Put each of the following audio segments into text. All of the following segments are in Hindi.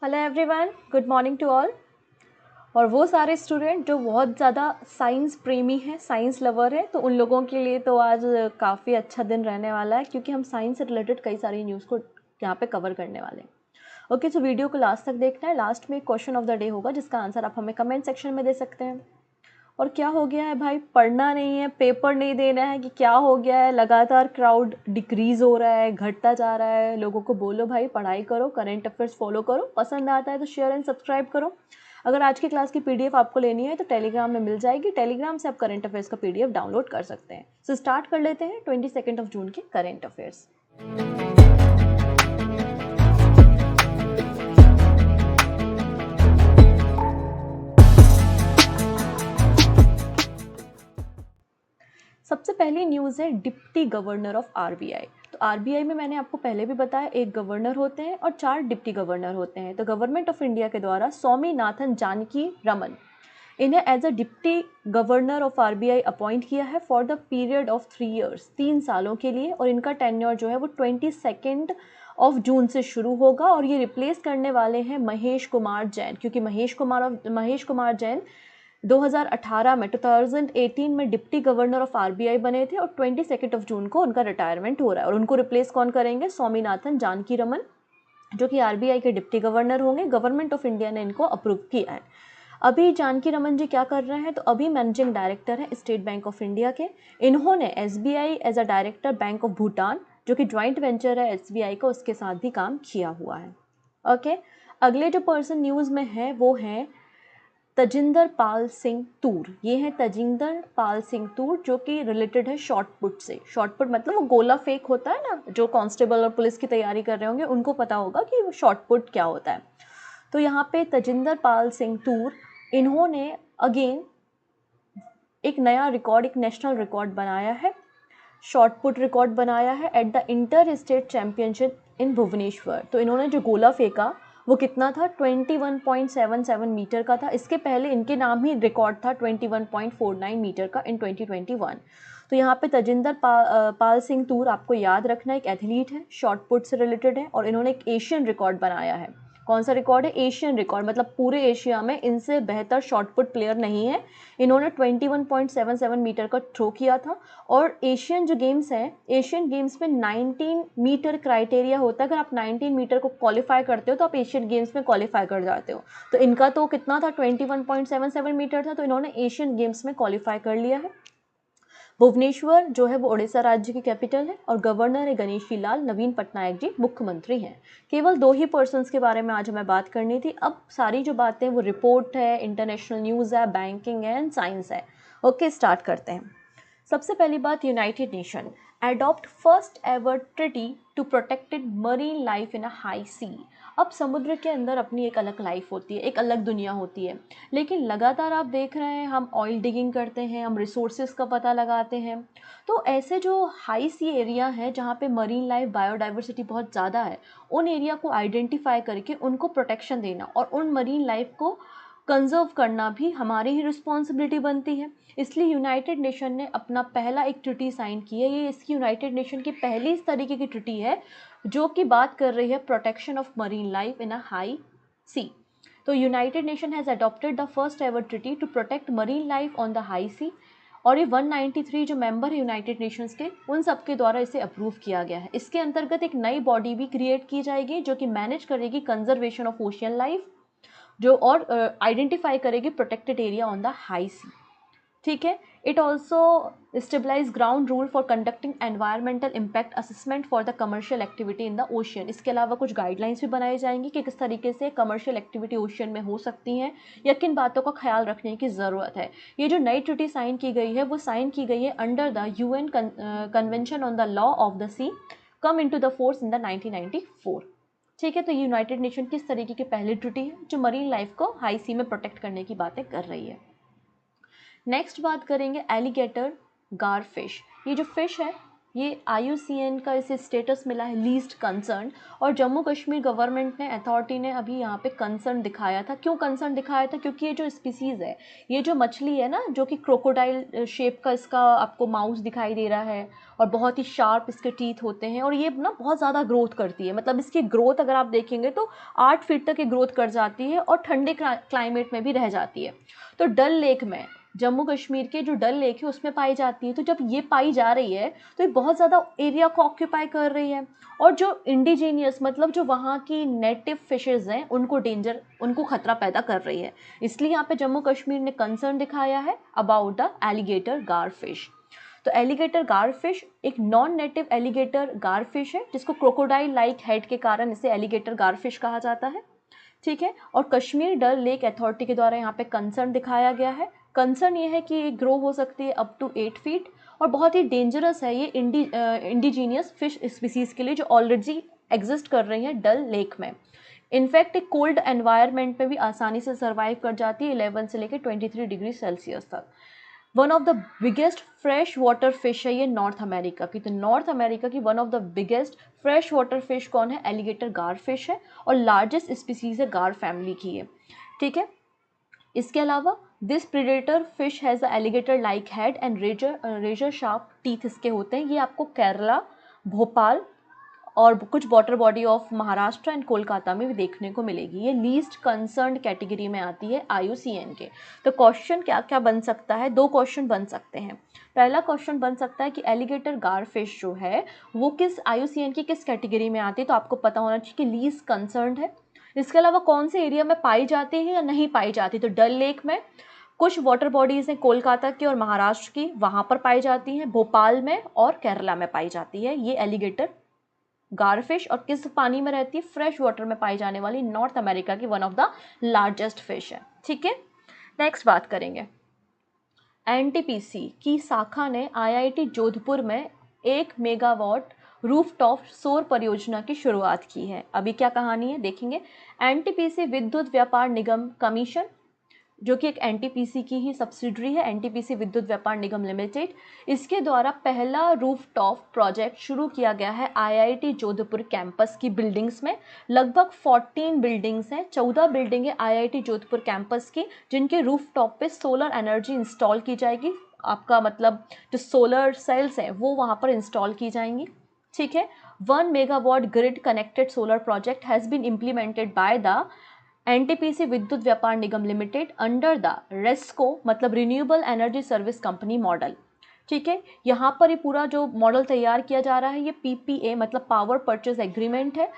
Hello everyone, good morning to all. और वो सारे स्टूडेंट जो बहुत ज़्यादा साइंस प्रेमी हैं, साइंस लवर हैं, तो उन लोगों के लिए तो आज काफ़ी अच्छा दिन रहने वाला है क्योंकि हम साइंस से रिलेटेड कई सारी न्यूज़ को यहाँ पे कवर करने वाले हैं। ओके, तो वीडियो को लास्ट तक देखना है। लास्ट में क्वेश्चन ऑफ द डे होगा जिसका आंसर आप हमें कमेंट सेक्शन में दे सकते हैं। और क्या हो गया है भाई, पढ़ना नहीं है, पेपर नहीं देना है कि क्या हो गया है? लगातार क्राउड डिक्रीज हो रहा है, घटता जा रहा है। लोगों को बोलो भाई पढ़ाई करो, करंट अफेयर्स फॉलो करो, पसंद आता है तो शेयर एंड सब्सक्राइब करो। अगर आज की क्लास की पीडीएफ आपको लेनी है तो टेलीग्राम में मिल जाएगी। टेलीग्राम से आप करंट अफेयर्स का पीडीएफ डाउनलोड कर सकते हैं। सो स्टार्ट कर लेते हैं 22 ऑफ जून के करंट अफेयर्स। सबसे पहली न्यूज़ है डिप्टी गवर्नर ऑफ आरबीआई। तो आरबीआई में मैंने आपको पहले भी बताया, एक गवर्नर होते हैं और 4 डिप्टी गवर्नर होते हैं। तो गवर्नमेंट ऑफ इंडिया के द्वारा स्वामीनाथन जानकी रमन इन्हें as a deputy governor of RBI appoint किया है for the period of 3 years, 3 सालों के लिए। और इनका टेन्योर जो है वो 22 ऑफ जून से शुरू होगा और ये रिप्लेस करने वाले हैं महेश कुमार जैन, क्योंकि महेश कुमार जैन 2018 में डिप्टी गवर्नर ऑफ आरबीआई बने थे और 22 ऑफ जून को उनका रिटायरमेंट हो रहा है। और उनको रिप्लेस कौन करेंगे? स्वामीनाथन जानकी रमन, जो कि आरबीआई के डिप्टी गवर्नर होंगे। गवर्नमेंट ऑफ इंडिया ने इनको अप्रूव किया है। अभी जानकी रमन जी क्या कर रहे हैं? तो अभी मैनेजिंग डायरेक्टर है स्टेट बैंक ऑफ इंडिया के। इन्होंने SBI as a director Bank of Bhutan, जो कि ज्वाइंट वेंचर है एसबीआई का, उसके साथ भी काम किया हुआ है। ओके, अगले जो पर्सन न्यूज़ में है वो है तजिंदर पाल सिंह तूर। ये है तजिंदर पाल सिंह तूर, जो कि रिलेटेड है शॉर्ट पुट से। शॉर्ट पुट मतलब वो गोला फेंक होता है ना, जो कांस्टेबल और पुलिस की तैयारी कर रहे होंगे उनको पता होगा कि वो शॉर्ट पुट क्या होता है। तो यहाँ पे तजिंदर पाल सिंह तूर, इन्होंने अगेन एक नया रिकॉर्ड, एक नेशनल रिकॉर्ड बनाया है, शॉर्ट पुट रिकॉर्ड बनाया है at the inter state championship in Bhubaneswar. तो इन्होंने जो गोला फेंका वो कितना था? 21.77 मीटर का था। इसके पहले इनके नाम ही रिकॉर्ड था 21.49 मीटर का इन 2021। तो यहाँ पे तजिंदर पाल सिंह तूर, आपको याद रखना, एक एथलीट है, शॉर्ट पुट से रिलेटेड है और इन्होंने एक एशियन रिकॉर्ड बनाया है। कौन सा रिकॉर्ड है? एशियन रिकॉर्ड, मतलब पूरे एशिया में इनसे बेहतर शॉर्ट पुट प्लेयर नहीं है। इन्होंने 21.77 मीटर का थ्रो किया था। और एशियन जो गेम्स हैं, एशियन गेम्स में 19 मीटर क्राइटेरिया होता है। अगर आप 19 मीटर को क्वालिफाई करते हो तो आप एशियन गेम्स में क्वालिफाई कर जाते हो। तो इनका तो कितना था? 21.77 मीटर था, तो इन्होंने एशियन गेम्स में क्वालिफाई कर लिया है। भुवनेश्वर जो है वो उड़ीसा राज्य की कैपिटल है और गवर्नर है गणेशी लाल नवीन पटनायक जी, मुख्यमंत्री हैं। केवल 2 ही पर्सन्स के बारे में आज हमें बात करनी थी। अब सारी जो बातें वो रिपोर्ट है, इंटरनेशनल न्यूज़ है, बैंकिंग है एंड साइंस है। ओके, स्टार्ट करते हैं। सबसे पहली बात, united nation adopt first ever treaty to protected marine life in a high sea. अब समुद्र के अंदर अपनी एक अलग लाइफ होती है, एक अलग दुनिया होती है, लेकिन लगातार आप देख रहे हैं हम ऑयल डिगिंग करते हैं, हम रिसोर्सेज का पता लगाते हैं। तो ऐसे जो हाई सी एरिया है जहाँ पे मरीन लाइफ बायोडाइवर्सिटी बहुत ज़्यादा है, उन एरिया को आइडेंटिफाई करके उनको प्रोटेक्शन देना और उन मरीन लाइफ को कंजर्व करना भी हमारी ही रिस्पॉन्सिबिलिटी बनती है। इसलिए यूनाइटेड नेशन ने अपना पहला एक ट्रिटी साइन की है। ये इसकी यूनाइटेड नेशन की पहली इस तरीके की ट्रिटी है जो कि बात कर रही है protection of marine life in a high sea. तो united nation has adopted the first ever treaty to protect marine life on the high sea. और ये 193 जो मेंबर है यूनाइटेड नेशंस के, उन सब के द्वारा इसे अप्रूव किया गया है। इसके अंतर्गत एक नई बॉडी भी क्रिएट की जाएगी जो कि मैनेज करेगी कंजर्वेशन ऑफ ओशियन लाइफ, जो और आइडेंटिफाई करेगी protected area on the high sea. ठीक है। It also stabilize ground rule for conducting environmental impact assessment for the commercial activity in the ocean. इसके अलावा कुछ गाइडलाइंस भी बनाई जाएंगी कि किस तरीके से कमर्शियल एक्टिविटी ओशियन में हो सकती हैं या किन बातों का ख्याल रखने की ज़रूरत है। ये जो नई ट्रिटी साइन की गई है वो साइन की गई है under the UN convention on the law of the sea, come in to the force in the 1994। ठीक है। तो यूनाइटेड नेशन किस तरीके की पहली ट्रिटी है जो मरीन लाइफ को हाई सी में प्रोटेक्ट करने की बातें कर रही है। नेक्स्ट बात करेंगे एलिगेटर गार फिश। ये जो फिश है ये IUCN का इसे स्टेटस मिला है लीस्ट कंसर्न, और जम्मू कश्मीर गवर्नमेंट ने, अथॉरिटी ने अभी यहाँ पे कंसर्न दिखाया था। क्यों कंसर्न दिखाया था? क्योंकि ये जो स्पीसीज़ है, ये जो मछली है ना, जो कि क्रोकोडाइल शेप का इसका आपको माउस दिखाई दे रहा है और बहुत ही शार्प इसके टीथ होते हैं, और ये ना बहुत ज़्यादा ग्रोथ करती है। मतलब इसकी ग्रोथ अगर आप देखेंगे तो 8 फीट तक ये ग्रोथ कर जाती है और ठंडे क्लाइमेट में भी रह जाती है। तो डल लेक में, जम्मू कश्मीर के जो डल लेक है उसमें पाई जाती है। तो जब ये पाई जा रही है तो ये बहुत ज़्यादा एरिया को ऑक्यूपाई कर रही है, और जो इंडिजीनियस मतलब जो वहाँ की नेटिव फिशेज़ हैं उनको खतरा पैदा कर रही है। इसलिए यहाँ पे जम्मू कश्मीर ने कंसर्न दिखाया है अबाउट द एलिगेटर गार फिश। तो एलिगेटर गार फिश एक नॉन नेटिव एलिगेटर गार फिश है, जिसको क्रोकोडाइल लाइक हेड के कारण इसे एलिगेटर गार फिश कहा जाता है। ठीक है, और कश्मीर डल लेक अथॉरिटी के द्वारा यहाँ पे कंसर्न दिखाया गया है। कंसर्न ये है कि ये ग्रो हो सकती है अप टू 8 फीट, और बहुत ही डेंजरस है ये इंडिजीनियस फिश स्पीसीज़ के लिए जो ऑलरेडी एग्जिस्ट कर रही हैं डल लेक में। इनफैक्ट एक कोल्ड एनवायरनमेंट में भी आसानी से सर्वाइव कर जाती है 11 से लेकर 23 डिग्री सेल्सियस तक। One of the biggest fresh water fish है ये नॉर्थ अमेरिका की। तो नॉर्थ अमेरिका की one of the biggest fresh water fish कौन है? एलिगेटर गार फिश है, और लार्जेस्ट स्पीसीज है गार फैमिली की है। ठीक है, इसके अलावा this predator fish has a alligator like head and razor sharp teeth इसके होते हैं। ये आपको केरला, भोपाल और कुछ water body of Maharashtra and Kolkata में भी देखने को मिलेगी। ये लीस्ट कंसर्न्ड कैटेगरी में आती है IUCN के। तो क्वेश्चन क्या क्या बन सकता है? 2 क्वेश्चन बन सकते हैं। पहला क्वेश्चन बन सकता है कि एलिगेटर गार फिश जो है वो किस IUCN की किस कैटेगरी में आती है, तो आपको पता होना चाहिए कि लीस्ट कंसर्न्ड है। इसके अलावा कौन से एरिया में पाई जाती है या नहीं पाई जाती। तो डल लेक में कुछ वाटर बॉडीज़ हैं कोलकाता की और महाराष्ट्र की, वहाँ पर पाई जाती हैं। भोपाल में और केरला में पाई जाती है ये एलिगेटर गार फिश। और किस पानी में रहती है? फ्रेश वाटर में पाई जाने वाली नॉर्थ अमेरिका की one of the largest fish है। ठीक है, नेक्स्ट बात करेंगे। NTPC की शाखा ने IIT जोधपुर में 1 मेगावाट रूफटॉप सौर परियोजना की शुरुआत की है। अभी क्या कहानी है देखेंगे। NTPC विद्युत व्यापार निगम कमीशन, जो कि एक NTPC की ही सब्सिडरी है, NTPC विद्युत व्यापार निगम लिमिटेड, इसके द्वारा पहला रूफटॉप प्रोजेक्ट शुरू किया गया है IIT जोधपुर कैंपस की बिल्डिंग्स में। लगभग 14 बिल्डिंग्स हैं, 14 बिल्डिंग है IIT जोधपुर कैंपस की, जिनके रूफटॉप पे सोलर एनर्जी इंस्टॉल की जाएगी। आपका मतलब जो सोलर सेल्स हैं वो वहाँ पर इंस्टॉल की जाएंगी। ठीक है, 1 megawatt grid connected solar project has been implemented by the NTPC Vidyut Vyapar Nigam limited under the RESCO मतलब renewable energy service company model. ठीक है, यहाँ पर ये पूरा जो मॉडल तैयार किया जा रहा है ये PPA मतलब पावर परचेज एग्रीमेंट है,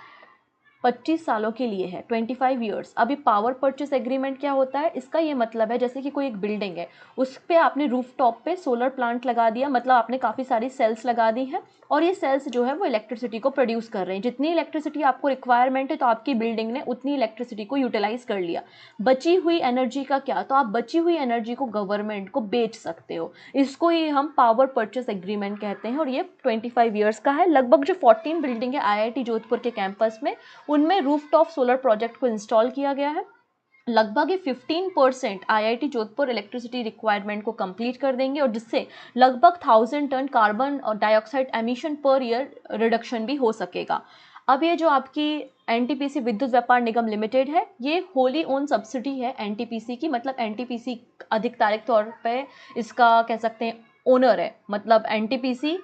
25 सालों के लिए है, 25 ईयर्स। अभी पावर परचेस एग्रीमेंट क्या होता है? इसका ये मतलब है जैसे कि कोई एक बिल्डिंग है, उस पर आपने रूफटॉप पे सोलर प्लांट लगा दिया, मतलब आपने काफ़ी सारी सेल्स लगा दी हैं, और ये सेल्स जो है वो इलेक्ट्रिसिटी को प्रोड्यूस कर रहे हैं। जितनी इलेक्ट्रिसिटी आपको रिक्वायरमेंट है तो आपकी बिल्डिंग ने उतनी इलेक्ट्रिसिटी को यूटिलाइज कर लिया। बची हुई एनर्जी का क्या? तो आप बची हुई एनर्जी को गवर्नमेंट को बेच सकते हो। इसको ही हम पावर परचेस एग्रीमेंट कहते हैं, और ये 25 ईयर्स का है। लगभग जो 14 बिल्डिंग है IIT जोधपुर के कैंपस में, उनमें रूफटॉप सोलर प्रोजेक्ट को इंस्टॉल किया गया है। लगभग ये 15% IIT जोधपुर इलेक्ट्रिसिटी रिक्वायरमेंट को कंप्लीट कर देंगे, और जिससे लगभग 1000 टन कार्बन और dioxide emission per year reduction भी हो सकेगा। अब ये जो आपकी NTPC विद्युत व्यापार निगम लिमिटेड है, ये होली ओन सब्सिडी है NTPC की, मतलब NTPC आधिकारिक तौर पे इसका कह सकते हैं ओनर है, मतलब NTPC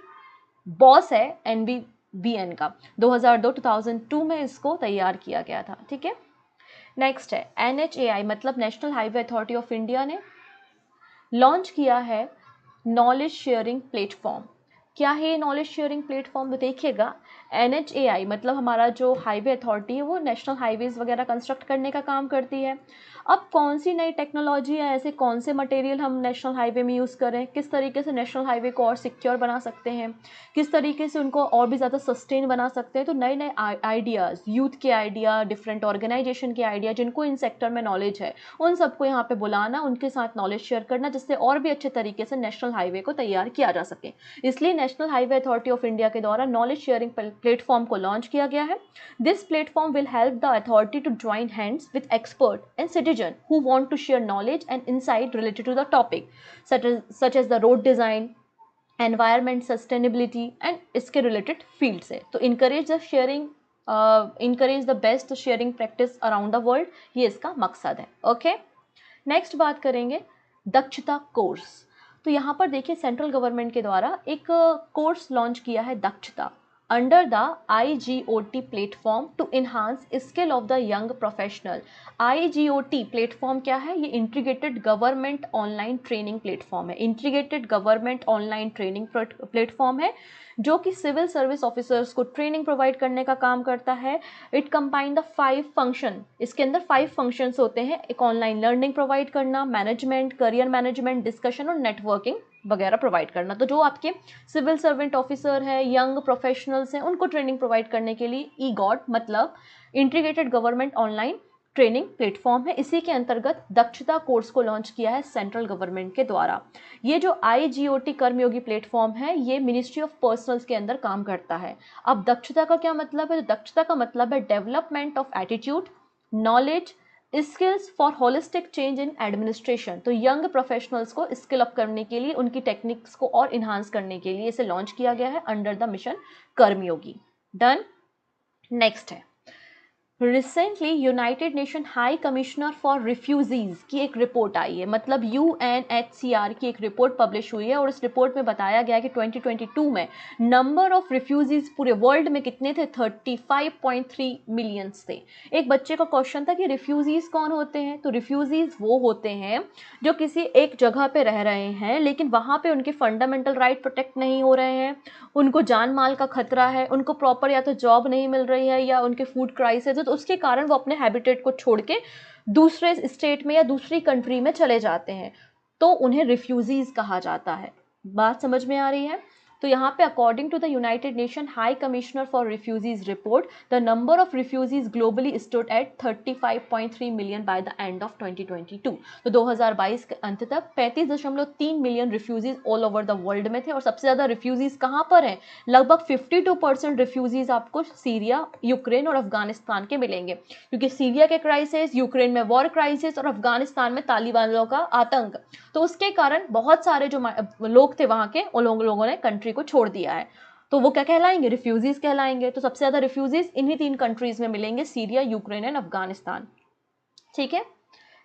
बॉस है NBBN का। 2002 में इसको तैयार किया गया था। ठीक है, नेक्स्ट है NHAI मतलब national highway authority of India ने लॉन्च किया है नॉलेज शेयरिंग प्लेटफॉर्म। क्या है ये नॉलेज शेयरिंग प्लेटफॉर्म? तो देखिएगा, NHAI मतलब हमारा जो हाईवे अथॉरिटी है वो नेशनल हाईवेज वगैरह कंस्ट्रक्ट करने का काम करती है। अब कौन सी नई टेक्नोलॉजी है, ऐसे कौन से मटेरियल हम नेशनल हाईवे में यूज़ करें, किस तरीके से नेशनल हाईवे को और सिक्योर बना सकते हैं, किस तरीके से उनको और भी ज़्यादा सस्टेन बना सकते हैं। तो नए नए आइडियाज़, यूथ के आइडिया, डिफरेंट ऑर्गेनाइजेशन के आइडिया, जिनको इन सेक्टर में नॉलेज है, उन सबको यहाँ पे बुलाना, उनके साथ नॉलेज शेयर करना, जिससे और भी अच्छे तरीके से नेशनल हाईवे को तैयार किया जा सके। इसलिए national highway authority of India के द्वारा नॉलेज शेयरिंग प्लेटफॉर्म को लॉन्च किया गया है। This platform will help the authority to join hands with expert and citizen who want to share knowledge and insight related to the topic such as the road design, environment, sustainability and इसके रिलेटेड फील्ड से। तो encourage the sharing, encourage the best sharing practice around the world, ये इसका मकसद है। ओके, नेक्स्ट बात करेंगे दक्षता कोर्स। तो यहाँ पर देखिए सेंट्रल गवर्नमेंट के द्वारा एक कोर्स लॉन्च किया है Dakshata under the IGOT platform to enhance skill of the young professional. IGOT platform क्या है? ये integrated government online training platform है। Integrated government online training platform है जो कि सिविल सर्विस ऑफिसर्स को ट्रेनिंग प्रोवाइड करने का काम करता है। इट कंबाइन द 5 फंक्शन, इसके अंदर 5 फंक्शंस होते हैं। एक ऑनलाइन लर्निंग प्रोवाइड करना, मैनेजमेंट, करियर मैनेजमेंट, डिस्कशन और नेटवर्किंग वगैरह प्रोवाइड करना। तो जो आपके सिविल सर्वेंट ऑफिसर है, यंग प्रोफेशनल्स हैं, उनको ट्रेनिंग प्रोवाइड करने के लिए ईगॉट मतलब integrated government online training platform है। इसी के अंतर्गत दक्षता कोर्स को लॉन्च किया है सेंट्रल गवर्नमेंट के द्वारा। ये जो IGOT कर्मयोगी प्लेटफॉर्म है ये मिनिस्ट्री ऑफ पर्सनल्स के अंदर काम करता है। अब दक्षता का क्या मतलब है? तो दक्षता का मतलब है development of attitude, knowledge, skills for holistic change in administration. तो यंग प्रोफेशनल्स को स्किल अप करने के लिए, उनकी टेक्निक्स को और इन्हांस करने के लिए इसे लॉन्च किया गया है under the mission Karmayogi. Done. Next है recently united nation high commissioner for refugees की एक रिपोर्ट आई है, मतलब UNHCR की एक रिपोर्ट पब्लिश हुई है और इस रिपोर्ट में बताया गया कि 2022 में नंबर ऑफ रिफ्यूजीज पूरे वर्ल्ड में कितने थे? 35.3 मिलियंस थे। एक बच्चे का क्वेश्चन था कि रिफ्यूजीज कौन होते हैं? तो रिफ्यूजीज वो होते हैं जो किसी एक जगह पे रह रहे हैं लेकिन वहाँ पे उनके फंडामेंटल राइट प्रोटेक्ट नहीं हो रहे हैं, उनको जान माल का खतरा है, उनको प्रॉपर या तो जॉब नहीं मिल रही है या उनके फूड क्राइसिस है, तो उसके कारण वो अपने हैबिटेट को छोड़ के दूसरे स्टेट में या दूसरी कंट्री में चले जाते हैं, तो उन्हें रिफ्यूजीज कहा जाता है। बात समझ में आ रही है? तो यहाँ पे according to the United nation high commissioner for refugees report, the number of refugees globally stood at 35.3 million by the end of 2022। तो 2022 के अंत तक 35.3 million refugees all over the world में थे। और सबसे ज्यादा रिफ्यूजीज कहाँ पर हैं? लगभग 52% रिफ्यूजीज आपको सीरिया, यूक्रेन और अफगानिस्तान के मिलेंगे, क्योंकि सीरिया के क्राइसिस, यूक्रेन में वॉर क्राइसिस और अफगानिस्तान में तालिबानों का आतंक, तो उसके कारण बहुत सारे जो लोग थे वहां के, उन लोगों ने कंट्री को छोड़ दिया है, तो वो क्या कहलाएंगे? रिफ्यूजीज कहलाएंगे। तो सबसे ज्यादा रिफ्यूजीज इन्हीं 3 कंट्रीज में मिलेंगे, सीरिया, यूक्रेन एंड अफगानिस्तान। ठीक है।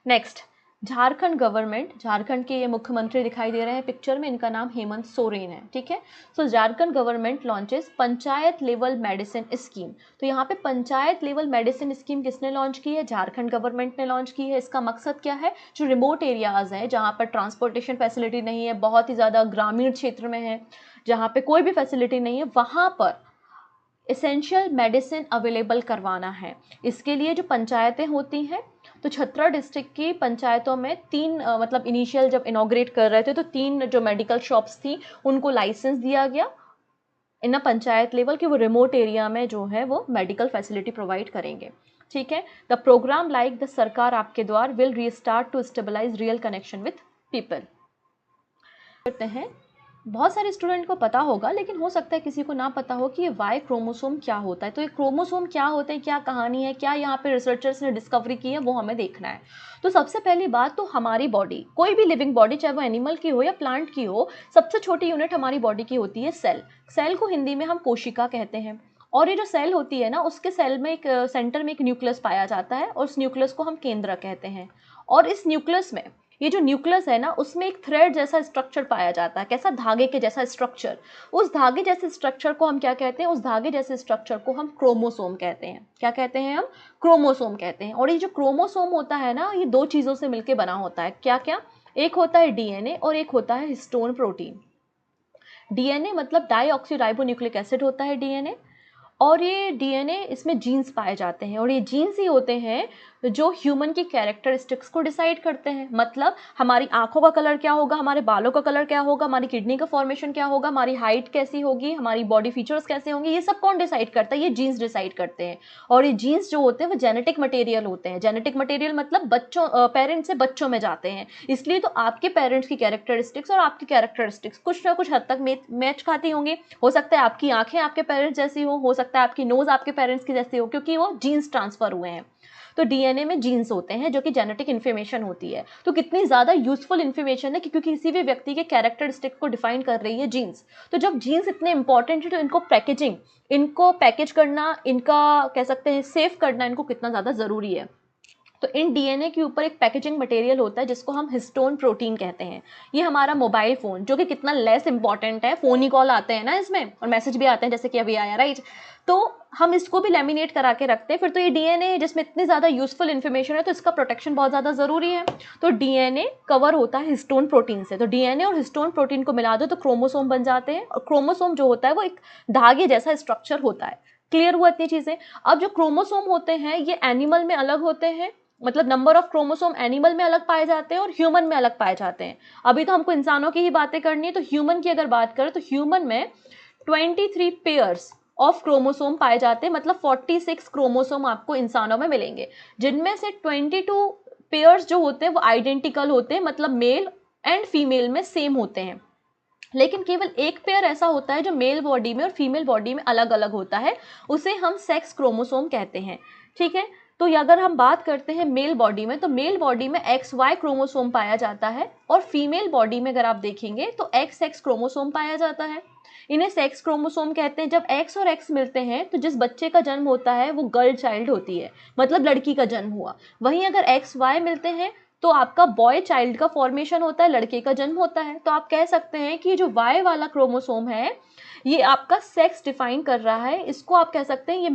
नेक्स्ट झारखंड गवर्नमेंट, झारखंड के ये मुख्यमंत्री दिखाई दे रहे हैं पिक्चर में, इनका नाम हेमंत सोरेन है। ठीक है। So Jharkhand government launches panchayat level medicine scheme. तो यहाँ पे पंचायत लेवल मेडिसिन स्कीम किसने लॉन्च की है? झारखंड गवर्नमेंट ने लॉन्च की है। इसका मकसद क्या है? जो रिमोट एरियाज हैं जहाँ पर ट्रांसपोर्टेशन फैसिलिटी नहीं है, बहुत ही ज़्यादा ग्रामीण क्षेत्र में है, जहाँ पे कोई भी फैसिलिटी नहीं है, वहाँ पर एसेंशियल मेडिसिन अवेलेबल करवाना है। इसके लिए जो पंचायतें होती हैं, तो छत्रा डिस्ट्रिक्ट की पंचायतों में 3 मतलब इनिशियल जब इनॉग्रेट कर रहे थे तो 3 जो मेडिकल शॉप्स थी उनको लाइसेंस दिया गया इन पंचायत लेवल के, वो रिमोट एरिया में जो है वो मेडिकल फैसिलिटी प्रोवाइड करेंगे। ठीक है। The programme like the Sarkar Aapke Dwar will restart to stabilise real connection with people. करते हैं, बहुत सारे स्टूडेंट को पता होगा लेकिन हो सकता है किसी को ना पता हो कि ये वाई क्रोमोसोम क्या होता है। तो ये क्रोमोसोम क्या होते हैं, क्या कहानी है, क्या यहाँ पे रिसर्चर्स ने डिस्कवरी की है, वो हमें देखना है। तो सबसे पहली बात, तो हमारी बॉडी, कोई भी लिविंग बॉडी, चाहे वो एनिमल की हो या प्लांट की हो, सबसे छोटी यूनिट हमारी बॉडी की होती है सेल। सेल को हिंदी में हम कोशिका कहते हैं। और ये जो सेल होती है ना, उसके सेल में एक सेंटर में एक न्यूक्लियस पाया जाता है और उस न्यूक्लियस को हम केंद्रक कहते हैं। और इस न्यूक्लियस में, ये जो न्यूक्लियस है ना, उसमें एक थ्रेड जैसा स्ट्रक्चर पाया जाता है। कैसा? धागे के जैसा स्ट्रक्चर। उस धागे जैसे स्ट्रक्चर को हम क्या कहते हैं? उस धागे जैसे स्ट्रक्चर को हम क्रोमोसोम कहते हैं। क्या कहते हैं हम? क्रोमोसोम कहते हैं। और ये जो क्रोमोसोम होता है ना, ये 2 चीज़ों से मिलकर बना होता है। क्या क्या? एक होता है DNA और एक होता है हिस्टोन प्रोटीन। DNA मतलब डाईऑक्सीराइबोन्यूक्लिक एसिड होता है DNA, और ये DNA, इसमें जीन्स पाए जाते हैं और ये जीन्स ही होते हैं जो ह्यूमन की कैरेक्टरिस्टिक्स को डिसाइड करते हैं। मतलब हमारी आंखों का कलर क्या होगा, हमारे बालों का कलर क्या होगा, हमारी किडनी का फॉर्मेशन क्या होगा, हमारी हाइट कैसी होगी, हमारी बॉडी फीचर्स कैसे होंगे, ये सब कौन डिसाइड करता है? ये जीन्स डिसाइड करते हैं। और ये जीन्स जो होते हैं वो जेनेटिक मटेरियल होते हैं। जेनेटिक मटेरियल मतलब बच्चों, पेरेंट्स से बच्चों में जाते हैं। इसलिए तो आपके पेरेंट्स की कैरेक्टरिस्टिक्स और आपकी कैरेक्टरिस्टिक्स कुछ ना कुछ हद तक मैच खाती होंगी। हो सकता है आपकी आंखें आपके पेरेंट्स जैसी हो सकता है आपकी नोज आपके पेरेंट्स की जैसी हो, क्योंकि वो जीन्स ट्रांसफर हुए हैं। तो डीएनए में जीन्स होते हैं जो कि जेनेटिक इन्फॉर्मेशन होती है। तो कितनी ज़्यादा यूजफुल इन्फॉर्मेशन है क्योंकि किसी भी व्यक्ति के कैरेक्टरिस्टिक को डिफाइन कर रही है जीन्स। तो जब जीन्स इतने इंपॉर्टेंट है तो इनको पैकेज करना, इनका कह सकते हैं सेफ करना इनको कितना ज़्यादा ज़रूरी है। तो इन डीएनए के ऊपर एक पैकेजिंग मटेरियल होता है जिसको हम हिस्टोन प्रोटीन कहते हैं। ये हमारा मोबाइल फ़ोन जो कि कितना लेस इंपॉर्टेंट है, फ़ोन ही कॉल आते हैं ना इसमें और मैसेज भी आते हैं जैसे कि अभी आया, राइट। तो हम इसको भी लेमिनेट करा के रखते हैं। फिर तो ये डीएनए जिसमें इतनी ज़्यादा यूजफुल इन्फॉर्मेशन है तो इसका प्रोटेक्शन बहुत ज़्यादा ज़रूरी है। तो डीएनए कवर होता है हिस्टोन प्रोटीन से। तो डीएनए और हिस्टोन प्रोटीन को मिला दो तो क्रोमोसोम बन जाते हैं और क्रोमोसोम जो होता है वो एक धागे जैसा स्ट्रक्चर होता है। क्लियर हुआ इतनी चीज़ें। अब जो क्रोमोसोम होते हैं ये एनिमल में अलग होते हैं, मतलब नंबर ऑफ क्रोमोसोम एनिमल में अलग पाए जाते हैं और ह्यूमन में अलग पाए जाते हैं। अभी तो हमको इंसानों की ही बातें करनी है। तो ह्यूमन की अगर बात करें तो ह्यूमन में 23 पेयर्स ऑफ क्रोमोसोम पाए जाते हैं, मतलब 46 क्रोमोसोम आपको इंसानों में मिलेंगे, जिनमें से 22 पेयर्स जो होते हैं वो आइडेंटिकल होते हैं, मतलब मेल एंड फीमेल में सेम होते हैं। लेकिन केवल एक पेयर ऐसा होता है जो मेल बॉडी में और फीमेल बॉडी में अलग अलग होता है, उसे हम सेक्स क्रोमोसोम कहते हैं। ठीक है। तो अगर हम बात करते हैं मेल बॉडी में, तो मेल बॉडी में XY क्रोमोसोम पाया जाता है और फीमेल बॉडी में अगर आप देखेंगे तो XX क्रोमोसोम पाया जाता है। इन्हें सेक्स क्रोमोसोम कहते हैं। जब X और X मिलते हैं तो जिस बच्चे का जन्म होता है वो गर्ल चाइल्ड होती है, मतलब लड़की का जन्म हुआ। वहीं अगर XY मिलते हैं तो आपका बॉय चाइल्ड का फॉर्मेशन होता है, लड़के का जन्म होता है। तो आप कह सकते हैं कि जो Y वाला क्रोमोसोम है ये आपका सेक्स डिफाइन कर रहा है। इसको आप कह सकते हैं ये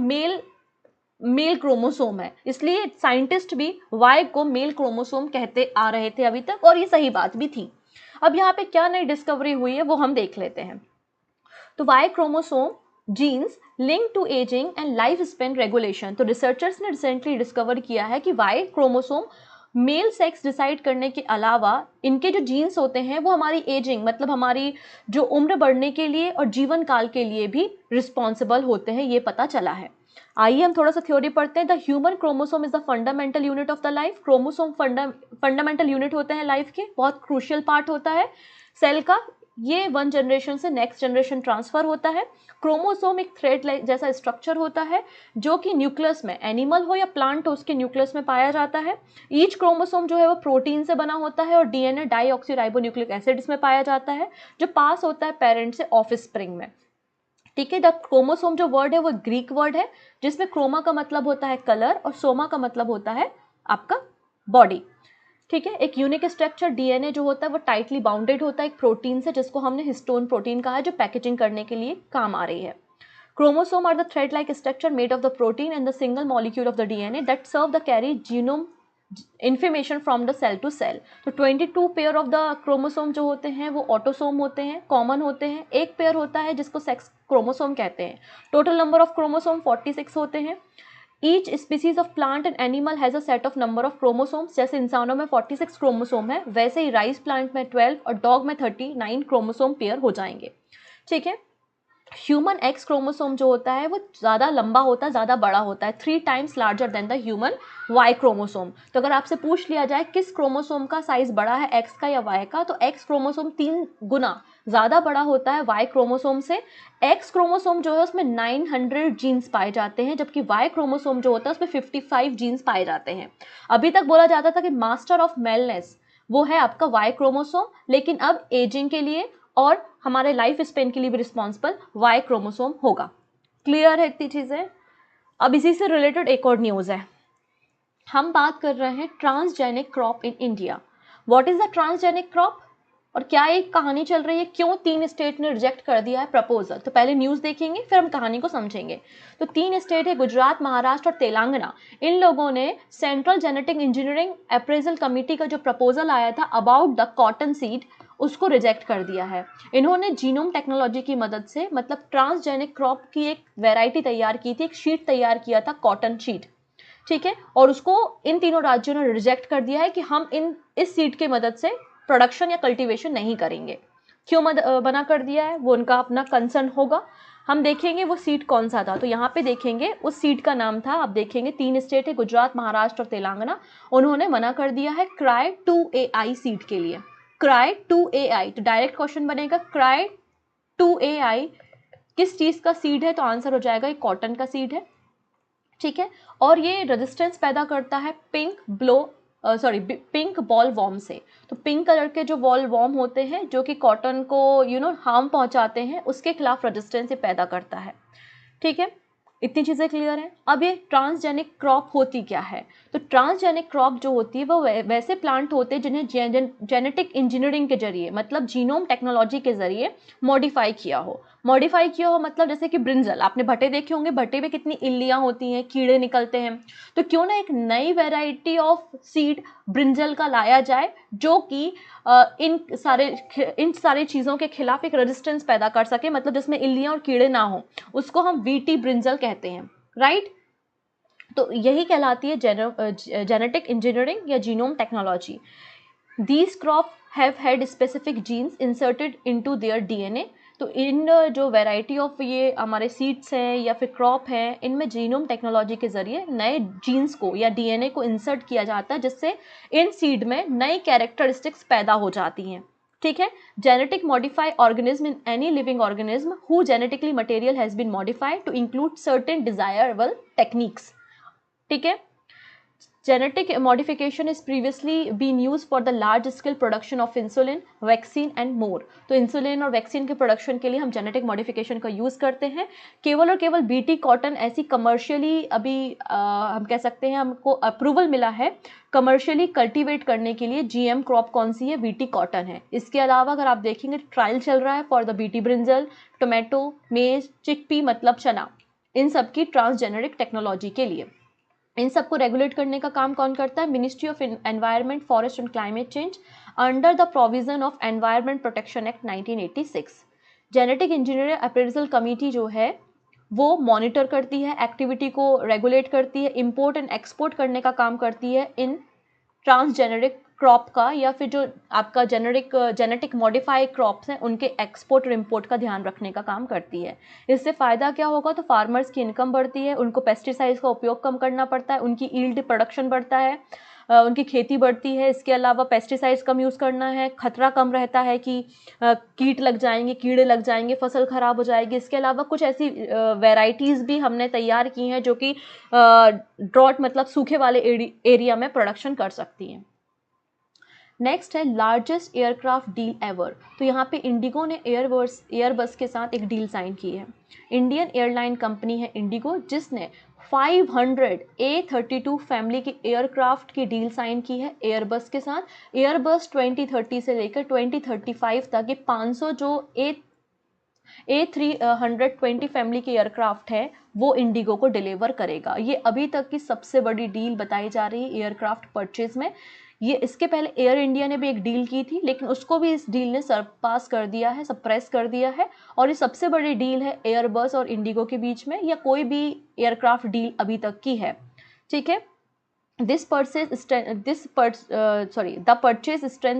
मेल क्रोमोसोम है, इसलिए साइंटिस्ट भी Y को मेल क्रोमोसोम कहते आ रहे थे अभी तक, और ये सही बात भी थी। अब यहाँ पे क्या नई डिस्कवरी हुई है वो हम देख लेते हैं। तो Y chromosome genes link to ageing and life span regulation. तो रिसर्चर्स ने रिसेंटली डिस्कवर किया है कि Y chromosome male sex decide करने के अलावा इनके जो जीन्स होते हैं वो हमारी एजिंग, मतलब हमारी जो उम्र बढ़ने के लिए और जीवन काल के लिए भी रिस्पॉन्सिबल होते हैं, ये पता चला है। आइए हम थोड़ा सा थ्योरी पढ़ते हैं। The human chromosome is the fundamental unit of the life. Chromosome fundamental unit होते हैं लाइफ के, बहुत क्रूशियल पार्ट होता है सेल का। ये वन जनरेशन से नेक्स्ट जनरेशन ट्रांसफर होता है। क्रोमोसोम एक थ्रेड जैसा स्ट्रक्चर होता है जो कि न्यूक्लियस में, एनिमल हो या प्लांट हो, उसके न्यूक्लियस में पाया जाता है। ईच क्रोमोसोम जो है वो प्रोटीन से बना होता है और डीएनए डाईऑक्सीराइबोन्यूक्लिक एसिड इसमें पाया जाता है जो पास होता है पेरेंट से ऑफस्प्रिंग में। ठीक है। द क्रोमोसोम जो वर्ड है वो ग्रीक वर्ड है जिसमें क्रोमा का मतलब होता है कलर और सोमा का मतलब होता है आपका बॉडी। ठीक है। एक यूनिक स्ट्रक्चर डीएनए जो होता है वो टाइटली बाउंडेड होता है एक प्रोटीन से जिसको हमने हिस्टोन प्रोटीन कहा है, जो पैकेजिंग करने के लिए काम आ रही है। Chromosome are the thread like structure made of the protein and the single molecule of the DNA that serve the carry genome information from the cell to cell. तो 22 पेयर ऑफ द क्रोमोसोम जो होते हैं वो ऑटोसोम होते हैं, कॉमन होते हैं। एक पेयर होता है जिसको सेक्स क्रोमोसोम कहते हैं। टोटल नंबर ऑफ क्रोमोसोम 46 होते हैं। Each species of plant and animal has a set of number of chromosomes. जैसे इंसानों में 46 क्रोमोसोम है, वैसे ही राइस प्लांट में 12 और डॉग में 39 क्रोमोसोम पेयर हो जाएंगे। ठीक है। ह्यूमन एक्स क्रोमोसोम जो होता है वो ज़्यादा लंबा होता है, ज़्यादा बड़ा होता है, 3 times larger than the human Y chromosome. तो अगर आपसे पूछ लिया जाए किस क्रोमोसोम का साइज बड़ा है, एक्स का या वाई का, तो एक्स क्रोमोसोम 3 गुना ज़्यादा बड़ा होता है वाई क्रोमोसोम से। एक्स क्रोमोसोम जो है उसमें 900 जीन्स पाए जाते हैं, जबकि वाई क्रोमोसोम जो होता है उसमें 55 जीन्स पाए जाते हैं। अभी तक बोला जाता था कि मास्टर ऑफ मेलनेस वो है आपका वाई क्रोमोसोम, लेकिन अब एजिंग के लिए और हमारे लाइफ स्पेन के लिए भी रिस्पॉन्सिबल वाई क्रोमोसोम होगा। क्लियर है इतनी चीजें। अब इसी से रिलेटेड एक और न्यूज है। हम बात कर रहे हैं transgenic crop in India. What is the transgenic crop और क्या एक कहानी चल रही है, क्यों 3 स्टेट ने रिजेक्ट कर दिया है प्रपोजल। तो पहले न्यूज देखेंगे फिर हम कहानी को समझेंगे। तो 3 स्टेट है गुजरात, महाराष्ट्र और तेलंगाना। इन लोगों ने central genetic engineering appraisal committee का जो प्रपोजल आया था अबाउट द कॉटन सीड उसको रिजेक्ट कर दिया है। इन्होंने जीनोम टेक्नोलॉजी की मदद से, मतलब ट्रांसजेनिक क्रॉप की एक वैरायटी तैयार की थी, एक शीट तैयार किया था, कॉटन शीट। ठीक है। और उसको इन तीनों राज्यों ने रिजेक्ट कर दिया है कि हम इस सीड की मदद से प्रोडक्शन या कल्टीवेशन नहीं करेंगे। क्यों मना कर दिया है, वो उनका अपना कंसर्न होगा। हम देखेंगे वो सीट कौन सा था। तो यहाँ पे देखेंगे उस सीट का नाम था, आप देखेंगे 3 स्टेट है गुजरात, महाराष्ट्र और तेलंगाना। उन्होंने मना कर दिया है क्राई 2AI सीट के लिए। क्राई 2AI, तो डायरेक्ट क्वेश्चन बनेगा क्राई 2AI किस चीज का सीड है, तो आंसर हो जाएगा ये कॉटन का सीड है। ठीक है। और ये रेजिस्टेंस पैदा करता है पिंक बॉल वॉर्म से। तो पिंक कलर के जो बॉल वॉर्म होते हैं जो कि कॉटन को हार्म पहुंचाते हैं, उसके खिलाफ रेजिस्टेंस ये पैदा करता है। ठीक है, इतनी चीज़ें क्लियर हैं। अब ये ट्रांसजेनिक क्रॉप होती क्या है? तो ट्रांसजेनिक क्रॉप जो होती है वो वैसे प्लांट होते हैं जिन्हें जेनेटिक इंजीनियरिंग के जरिए, मतलब जीनोम टेक्नोलॉजी के जरिए मॉडिफाई किया हो। मॉडिफाई किया हो मतलब जैसे कि ब्रिंजल, आपने भट्टे देखे होंगे, भट्टे में कितनी इल्लियाँ होती हैं, कीड़े निकलते हैं। तो क्यों ना एक नई वेराइटी ऑफ सीड ब्रिंजल का लाया जाए जो कि इन सारे चीज़ों के खिलाफ एक रेजिस्टेंस पैदा कर सके, मतलब जिसमें इल्लियाँ और कीड़े ना हो, उसको हम वीटी ब्रिंजल कहते हैं, राइट। तो यही कहलाती है जेनेटिक इंजीनियरिंग या genome technology. These crop have had specific genes inserted into their DNA। तो इन जो वैरायटी ऑफ ये हमारे सीड्स हैं या फिर क्रॉप हैं, इनमें जीनोम टेक्नोलॉजी के जरिए नए जीन्स को या डीएनए को इंसर्ट किया जाता है, जिससे इन सीड में नई कैरेक्टरिस्टिक्स पैदा हो जाती हैं। ठीक है, genetic modify organism in any living organism who genetically material has been modified to include certain desirable techniques. ठीक है, genetic modification is previously been used for the large scale production of insulin, vaccine and more। तो इंसुलिन और वैक्सीन के प्रोडक्शन के लिए हम जेनेटिक मॉडिफिकेशन का यूज़ करते हैं। केवल और केवल बीटी कॉटन ऐसी कमर्शियली अभी हम कह सकते हैं हमको अप्रूवल मिला है कमर्शियली कल्टीवेट करने के लिए। जीएम क्रॉप कौन सी है? बीटी कॉटन है। इसके अलावा अगर आप देखेंगे ट्रायल चल रहा है for the BT brinjal, tomato, मेज, चिकपी मतलब चना, इन सब की ट्रांसजेनेरिक टेक्नोलॉजी के लिए। इन सबको रेगुलेट करने का काम कौन करता है? Ministry of environment, forest and climate change under the provision of environment protection act 1986। Genetic engineering appraisal committee जो है वो मॉनिटर करती है, एक्टिविटी को रेगुलेट करती है, इंपोर्ट एंड एक्सपोर्ट करने का काम करती है इन ट्रांसजेनेरिक क्रॉप का, या फिर जो आपका जेनेटिक मॉडिफाई क्रॉप्स हैं उनके एक्सपोर्ट और इम्पोर्ट का ध्यान रखने का काम करती है। इससे फ़ायदा क्या होगा? तो फार्मर्स की इनकम बढ़ती है, उनको पेस्टिसाइड्स का उपयोग कम करना पड़ता है, उनकी ईल्ड प्रोडक्शन बढ़ता है, उनकी खेती बढ़ती है। इसके अलावा पेस्टिसाइड्स कम यूज़ करना है, खतरा कम रहता है कि कीट लग जाएंगे, कीड़े लग जाएंगे, फसल ख़राब हो जाएगी। इसके अलावा कुछ ऐसी वेराइटीज़ भी हमने तैयार की हैं जो कि ड्रॉट मतलब सूखे वाले एरिया में प्रोडक्शन कर सकती हैं। नेक्स्ट है लार्जेस्ट एयरक्राफ्ट डील एवर। तो यहाँ पे इंडिगो ने एयरबस के साथ एक डील साइन की है। इंडियन एयरलाइन कंपनी है इंडिगो, जिसने 500 A32 फैमिली की एयरक्राफ्ट की डील साइन की है एयरबस के साथ। एयरबस 2030 से लेकर 2035 तक ये 500 जो A320 फैमिली की एयरक्राफ्ट है वो इंडिगो को डिलीवर करेगा। ये अभी तक की सबसे बड़ी डील बताई जा रही है एयरक्राफ्ट परचेज में। ये इसके पहले एयर इंडिया ने भी एक डील की थी, लेकिन उसको भी इस डील ने सरपास कर दिया है, सप्रेस कर दिया है, और ये सबसे बड़ी डील है एयरबस और इंडिगो के बीच में, या कोई भी एयरक्राफ्ट डील अभी तक की है। ठीक है, the purchase strengthened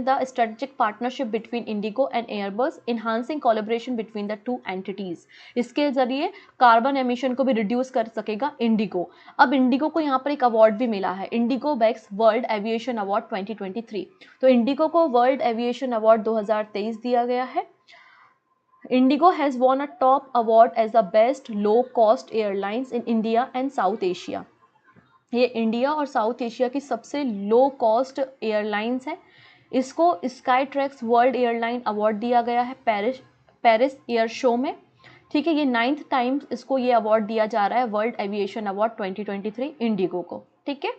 the strategic partnership between Indigo and Airbus, enhancing collaboration between the two entities। इसके जरिए कार्बन एमिशन को भी रिड्यूस कर सकेगा इंडिगो। अब इंडिगो को यहाँ पर एक अवार्ड भी मिला है, IndiGo bags world aviation award 2023। तो इंडिगो को वर्ल्ड एविएशन अवार्ड 2023 दिया गया है। Indigo has won a top award as the best low-cost airlines in India and South Asia। ये इंडिया और साउथ एशिया की सबसे लो कॉस्ट एयरलाइंस है। इसको sky tracks world airline award दिया गया है पेरिस एयर शो में। ठीक है, ये 9th टाइम इसको ये अवार्ड दिया जा रहा है वर्ल्ड एविएशन अवार्ड 2023 इंडिगो को। ठीक है,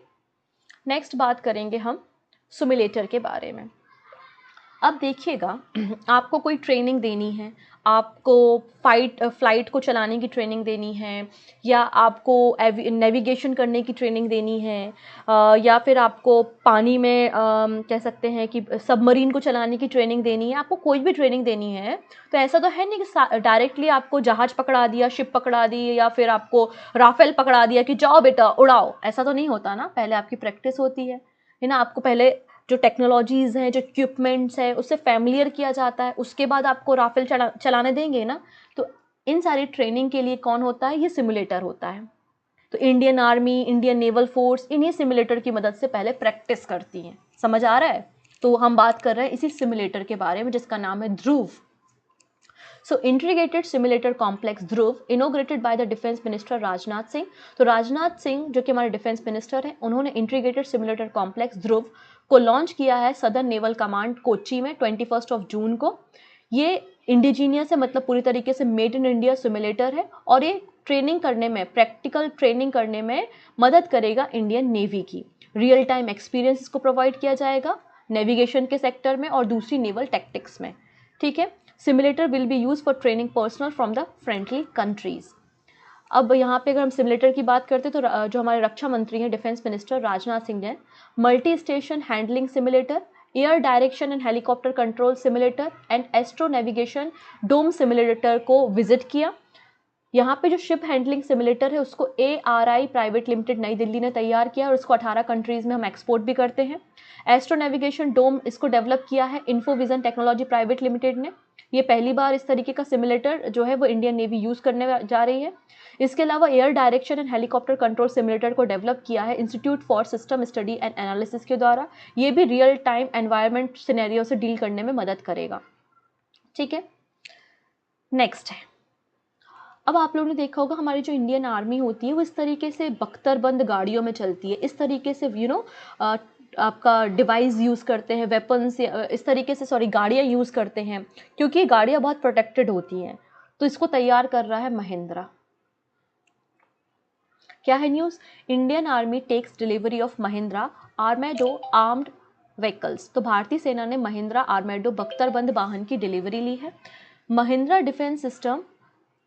नेक्स्ट बात करेंगे हम सिमुलेटर के बारे में। अब देखिएगा, आपको कोई ट्रेनिंग देनी है, आपको फ्लाइट को चलाने की ट्रेनिंग देनी है, या आपको नेविगेशन करने की ट्रेनिंग देनी है, या फिर आपको पानी में कह सकते हैं कि सबमरीन को चलाने की ट्रेनिंग देनी है, आपको कोई भी ट्रेनिंग देनी है, तो ऐसा तो है नहीं कि डायरेक्टली आपको जहाज़ पकड़ा दिया, शिप पकड़ा दी, या फिर आपको राफेल पकड़ा दिया कि जाओ बेटा उड़ाओ। ऐसा तो नहीं होता ना, पहले आपकी प्रैक्टिस होती है ना। आपको पहले जो टेक्नोलॉजीज़ हैं, जो इक्विपमेंट्स हैं, उससे फैमिलियर किया जाता है, उसके बाद आपको राफेल चलाने देंगे ना। तो इन सारी ट्रेनिंग के लिए कौन होता है? ये सिमुलेटर होता है। तो Indian army, Indian naval force इन्हीं सिमुलेटर की मदद से पहले प्रैक्टिस करती हैं। समझ आ रहा है? तो हम बात कर रहे हैं इसी सिमुलेटर के बारे में जिसका नाम है Dhruv. So integrated simulator complex Dhruv inaugurated by the defence minister Rajnath Singh. तो राजनाथ सिंह जो कि हमारे डिफेंस मिनिस्टर हैं, उन्होंने इंटीग्रेटेड सिमुलेटर कॉम्प्लेक्स ध्रुव को लॉन्च किया है सदर्न नेवल कमांड कोच्चि में 21 जून को। ये इंडिजीनियस है, मतलब पूरी तरीके से मेड इन इंडिया सिमुलेटर है और ये ट्रेनिंग करने में, प्रैक्टिकल ट्रेनिंग करने में मदद करेगा इंडियन नेवी की। रियल टाइम एक्सपीरियंस इसको प्रोवाइड किया जाएगा नेविगेशन के सेक्टर में और दूसरी नेवल टैक्टिक्स में। ठीक है, simulator will be use for training personal from the friendly countries. अब यहाँ पे अगर हम सिमुलेटर की बात करते हैं तो जो हमारे रक्षा मंत्री हैं, डिफेंस मिनिस्टर राजनाथ सिंह ने multi station handling simulator, air direction and helicopter control simulator and astro navigation dome simulator को विजिट किया। यहाँ पे जो शिप हैंडलिंग सिमुलेटर है उसको ARI प्राइवेट लिमिटेड नई दिल्ली ने तैयार किया और उसको 18 कंट्रीज में हम एक्सपोर्ट भी करते हैं। एस्ट्रो नेविगेशन डोम इसको डेवलप किया है इन्फोविजन टेक्नोलॉजी प्राइवेट लिमिटेड ने। ये पहली बार इस तरीके का सिमुलेटर जो है वो इंडियन नेवी यूज़ करने जा रही है। इसके अलावा air direction and helicopter control simulator को डेवलप किया है institute for system study and analysis के द्वारा। ये भी रियल टाइम एनवायरनमेंट सिनेरियो से डील करने में मदद करेगा। ठीक है, नेक्स्ट है, अब आप लोगों ने देखा होगा हमारी जो इंडियन आर्मी होती है वो इस तरीके से बख्तरबंद गाड़ियों में चलती है, इस तरीके से आपका डिवाइस यूज़ करते हैं, वेपन्स इस तरीके से गाड़ियाँ यूज़ करते हैं क्योंकि ये गाड़ियाँ बहुत प्रोटेक्टेड होती हैं। तो इसको तैयार कर रहा है महिंद्रा। क्या है news? Indian army takes delivery of Mahindra Armado armoured vehicles. तो भारतीय सेना ने महिंद्रा आर्मेडो बख्तरबंद वाहन की डिलीवरी ली है। Mahindra defence system,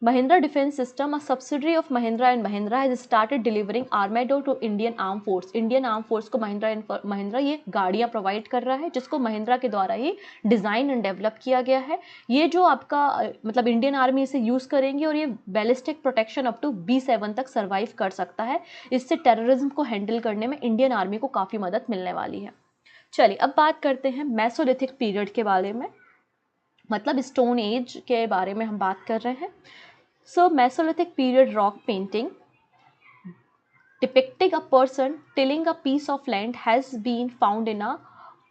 a subsidiary of Mahindra and Mahindra, has started delivering Armado to Indian Armed Force. Indian arm force को महिंद्रा ये गाड़ियाँ प्रोवाइड कर रहा है जिसको महिंद्रा के द्वारा ही डिज़ाइन एंड डेवलप किया गया है। ये जो आपका मतलब इंडियन आर्मी इसे यूज़ करेंगे और ये ballistic protection up to B7 तक सर्वाइव कर सकता है। इससे टेररिज्म को हैंडल करने में इंडियन आर्मी को काफ़ी मदद मिलने वाली है। चलिए अब बात करते हैं मेसोलिथिक पीरियड के बारे में, मतलब स्टोन एज के बारे में हम बात कर रहे हैं। So Mesolithic period rock painting depicting a person tilling a piece of land has been found in a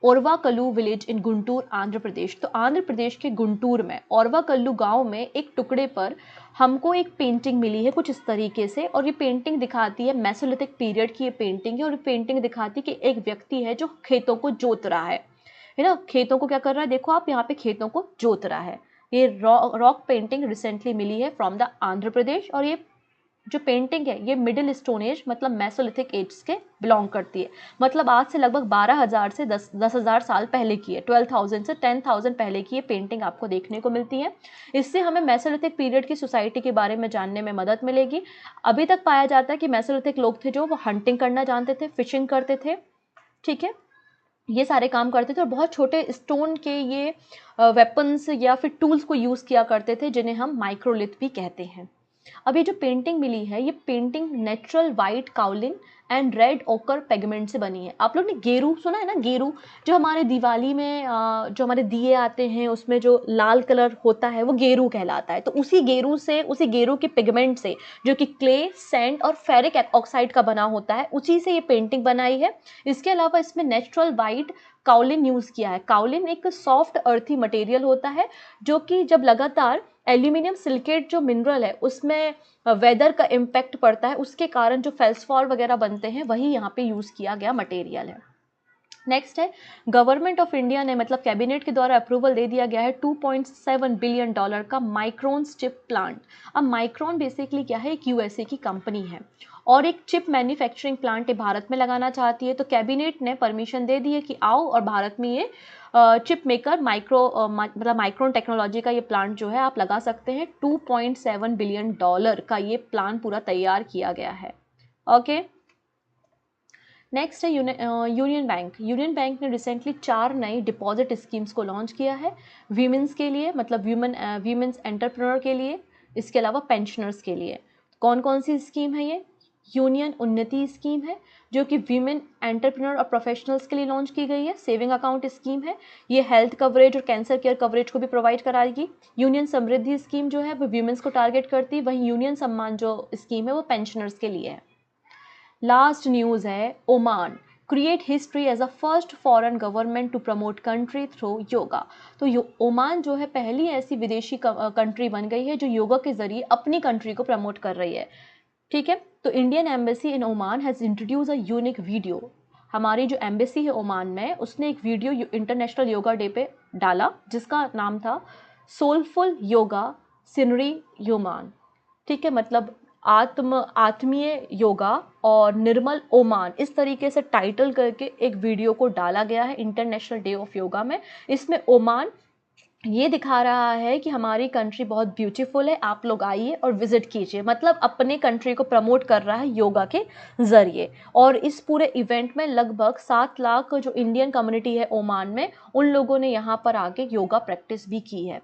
Orvakallu village in Guntur Andhra Pradesh. तो आंध्र प्रदेश के गुंटूर में ओरवाकल्लू गांव में एक टुकड़े पर हमको एक पेंटिंग मिली है कुछ इस तरीके से, और ये पेंटिंग दिखाती है मेसोलिथिक पीरियड की ये पेंटिंग है। और ये पेंटिंग दिखाती है कि एक व्यक्ति है जो खेतों को जोत रहा है ना, खेतों को क्या कर रहा है, देखो आप यहाँ पे खेतों को जोत रहा है। ये रॉक पेंटिंग रिसेंटली मिली है फ्रॉम द आंध्र प्रदेश और ये जो पेंटिंग है ये मिडिल स्टोन एज मतलब मेसोलिथिक एज के बिलोंग करती है। मतलब आज से लगभग 12,000 से 10,000 साल पहले की है, 12,000 से 10,000 पहले की ये पेंटिंग आपको देखने को मिलती है। इससे हमें मेसोलिथिक पीरियड की सोसाइटी के बारे में जानने में मदद मिलेगी। अभी तक पाया जाता है कि मेसोलिथिक लोग थे जो वो हंटिंग करना जानते थे, फिशिंग करते थे, ठीक है, ये सारे काम करते थे और बहुत छोटे स्टोन के ये वेपन्स या फिर टूल्स को यूज़ किया करते थे जिन्हें हम माइक्रोलिथ भी कहते हैं। अब ये जो पेंटिंग मिली है ये painting natural white kaolin and red ओकर पेगमेंट से बनी है। आप लोग ने गेरू सुना है ना, गेरू जो हमारे दिवाली में जो हमारे दिए आते हैं उसमें जो लाल कलर होता है वो गेरू कहलाता है। तो उसी गेरू के पिगमेंट से जो कि क्ले, सैंड और फेरिक ऑक्साइड का बना होता है उसी से ये पेंटिंग बनाई है। इसके अलावा इसमें नेचुरल वाइट काउलिन यूज़ किया है। काउलिन एक सॉफ्ट अर्थी मटेरियल होता है जो कि जब लगातार एल्यूमिनियम सिलिकेट जो मिनरल है उसमें वेदर का इम्पैक्ट पड़ता है उसके कारण जो फेल्सफॉर वगैरह बनते हैं वही यहाँ पे यूज़ किया गया मटेरियल है। नेक्स्ट है गवर्नमेंट ऑफ इंडिया ने मतलब कैबिनेट के द्वारा अप्रूवल दे दिया गया है $2.7 बिलियन का माइक्रोन चिप प्लांट। अब माइक्रोन बेसिकली क्या है, एक USA की कंपनी है और एक चिप मैन्युफैक्चरिंग प्लांट भारत में लगाना चाहती है। तो कैबिनेट ने परमिशन दे दी है कि आओ और भारत में ये चिप मेकर मतलब माइक्रोन टेक्नोलॉजी का ये प्लांट जो है आप लगा सकते हैं। $2.7 बिलियन का ये प्लान पूरा तैयार किया गया है। ओके, नेक्स्ट है यूनियन बैंक। यूनियन बैंक ने रिसेंटली 4 नई डिपॉजिट स्कीम्स को लॉन्च किया है वीमेंस के लिए, मतलब वीमेंस एंटरप्रेन्योर के लिए, इसके अलावा पेंशनर्स के लिए। कौन कौन सी स्कीम है ये? यूनियन उन्नति स्कीम है जो कि वीमेन एंटरप्रेन्योर और प्रोफेशनल्स के लिए लॉन्च की गई है। सेविंग अकाउंट स्कीम है, ये हेल्थ कवरेज और कैंसर केयर कवरेज को भी प्रोवाइड कराएगी। यूनियन समृद्धि स्कीम जो है वो वीमेंस को टारगेट करती है, वहीं यूनियन सम्मान जो स्कीम है वो पेंशनर्स के लिए है। लास्ट न्यूज़ है Oman. Create history as a first foreign government to promote country through yoga. तो ओमान जो है पहली ऐसी विदेशी कंट्री बन गई है जो योगा के जरिए अपनी कंट्री को प्रमोट कर रही है। ठीक है, तो Indian embassy in Oman has introduce a unique video. हमारी जो एम्बेसी है ओमान में, उसने एक वीडियो इंटरनेशनल योगा डे पे डाला जिसका नाम था सोलफुल योगा सिनरी योमान। ठीक है, मतलब आत्मीय योगा और निर्मल ओमान, इस तरीके से टाइटल करके एक वीडियो को डाला गया है इंटरनेशनल डे ऑफ योगा में। इसमें ओमान ये दिखा रहा है कि हमारी कंट्री बहुत ब्यूटीफुल है, आप लोग आइए और विजिट कीजिए, मतलब अपने कंट्री को प्रमोट कर रहा है योगा के ज़रिए। और इस पूरे इवेंट में लगभग 7 लाख जो इंडियन कम्युनिटी है ओमान में, उन लोगों ने यहाँ पर आके योगा प्रैक्टिस भी की है।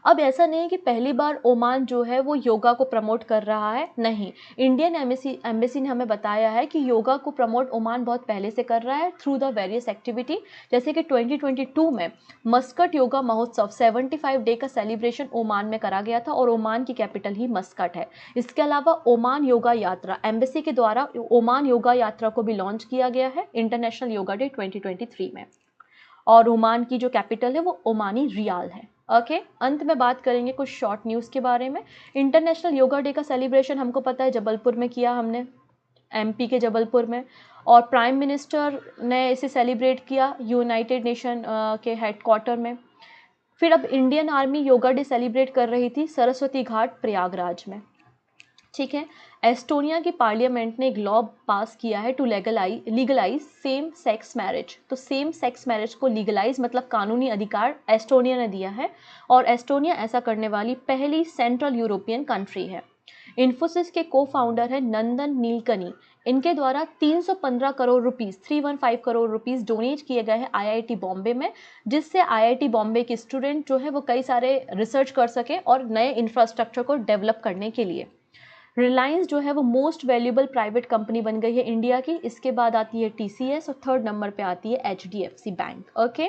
अब ऐसा नहीं है कि पहली बार ओमान जो है वो योगा को प्रमोट कर रहा है, नहीं, इंडियन एम्बेसी ने हमें बताया है कि योगा को प्रमोट ओमान बहुत पहले से कर रहा है थ्रू द वेरियस एक्टिविटी। जैसे कि 2022 में मस्कट योगा महोत्सव 75 डे का सेलिब्रेशन ओमान में करा गया था और ओमान की कैपिटल ही मस्कट है। इसके अलावा ओमान योगा यात्रा एम्बेसी के द्वारा ओमान योगा यात्रा को भी लॉन्च किया गया है इंटरनेशनल योगा डे 2023 में, और ओमान की जो कैपिटल है वो ओमानी रियाल है। ओके, अंत में बात करेंगे कुछ शॉर्ट न्यूज़ के बारे में। इंटरनेशनल योगा डे का सेलिब्रेशन हमको पता है जबलपुर में किया हमने, एमपी के जबलपुर में, और प्राइम मिनिस्टर ने इसे सेलिब्रेट किया यूनाइटेड नेशन के हेडक्वार्टर में। फिर अब Indian army yoga day celebrate कर रही थी सरस्वती घाट प्रयागराज में। ठीक है, एस्टोनिया की पार्लियामेंट ने एक लॉ पास किया है टू लीगलाइज सेम सेक्स मैरिज। तो सेम सेक्स मैरिज को लीगलाइज मतलब कानूनी अधिकार एस्टोनिया ने दिया है, और एस्टोनिया ऐसा करने वाली पहली सेंट्रल यूरोपियन कंट्री है। इन्फोसिस के को फाउंडर है नंदन नीलकनी। इनके द्वारा 315 crore rupees 315 crore rupees donate किए गए हैं आईआईटी बॉम्बे में, जिससे आईआईटी बॉम्बे के स्टूडेंट जो है वो कई सारे रिसर्च कर सके और नए इंफ्रास्ट्रक्चर को डेवलप करने के लिए। रिलायंस जो है वो मोस्ट वैल्यूएबल प्राइवेट कंपनी बन गई है इंडिया की। इसके बाद आती है टीसीएस और थर्ड नंबर पे आती है एचडीएफसी बैंक। ओके,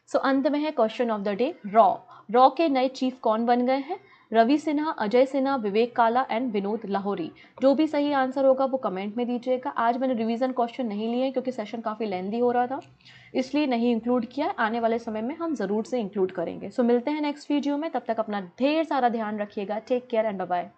सो अंत में है question of the day, raw के नए चीफ कौन बन गए हैं? रवि सिन्हा, अजय सिन्हा, विवेक काला एंड विनोद लाहौरी। जो भी सही आंसर होगा वो कमेंट में दीजिएगा। आज मैंने रिवीजन क्वेश्चन नहीं लिए क्योंकि सेशन काफ़ी लेंदी हो रहा था, इसलिए नहीं इंक्लूड किया। आने वाले समय में हम ज़रूर से इंक्लूड करेंगे। सो मिलते हैं नेक्स्ट वीडियो में, तब तक अपना ढेर सारा ध्यान रखिएगा। Take care and bye bye.